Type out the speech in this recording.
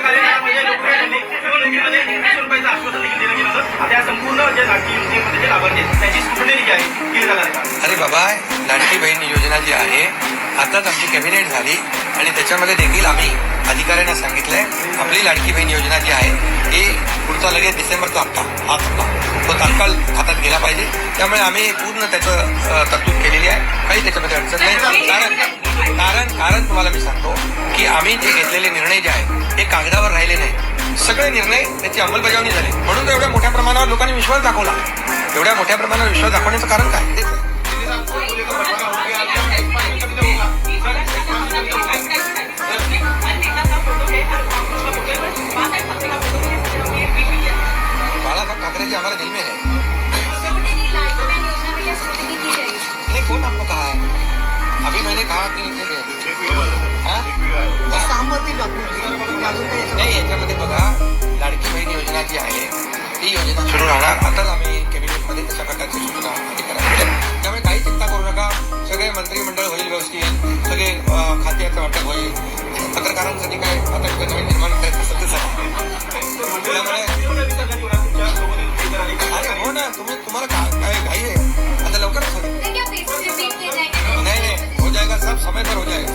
कार्यक्रमामध्ये निवडणुकीमध्ये 100 रुपयाचं आश्वासन देखील देण्यात गेलं होतं. त्या संपूर्ण जे लाडकी योजनेमध्ये जे लाभार्थी आहेत त्यांची स्क्रुटनी जी आहे केली जाणार आहे. अरे बाबा, लाडकी बहीण योजना जी आहे आताच आमची कॅबिनेट झाली आणि त्याच्यामध्ये देखील आम्ही अधिकाऱ्यांना सांगितलंय आपली लाडकी बहीण योजना जी आहे ती पुढचा लगेच डिसेंबरचा हप्ता तो तात्काळ हातात गेला पाहिजे. त्यामुळे आम्ही पूर्ण त्याचं तरतूद केलेली आहे. काही त्याच्यामध्ये अडचण नाही. कारण तुम्हाला मी सांगतो की आम्ही जे घेतलेले निर्णय जे आहे ते कागदावर राहिले नाही. सगळे निर्णय त्याची अंमलबजावणी झाली. म्हणून तर एवढ्या मोठ्या प्रमाणावर लोकांनी विश्वास दाखवला. एवढ्या मोठ्या प्रमाणावर विश्वास दाखवण्याचं कारण काय? बाळासाहेब ठाकरे जी हमारा दिल में है. नहीं, कौन आपको कहा है? अभी मैंने कहा कि नाही, याच्यामध्ये बघा लाडकी बहीण योजना जी आहे ती योजना सुरू राहणार. आताच आम्ही कॅबिनेटमध्ये तशा प्रकारची सूचना अधिकाऱ्यांना दिल्या. त्यामुळे काही चिंता करू नका. सगळे मंत्रिमंडळ होईल व्यवस्थित, सगळे खात्याचं वाटप होईल. पत्रकारांसाठी काय आता नवीन निर्माण करायचं सतत आहे. त्यामुळे अरे हो ना, तुम्हाला काय घाई आहे? आता लवकरच होईल. नहीं, हो जाएगा सब, समय पर हो जाएगा.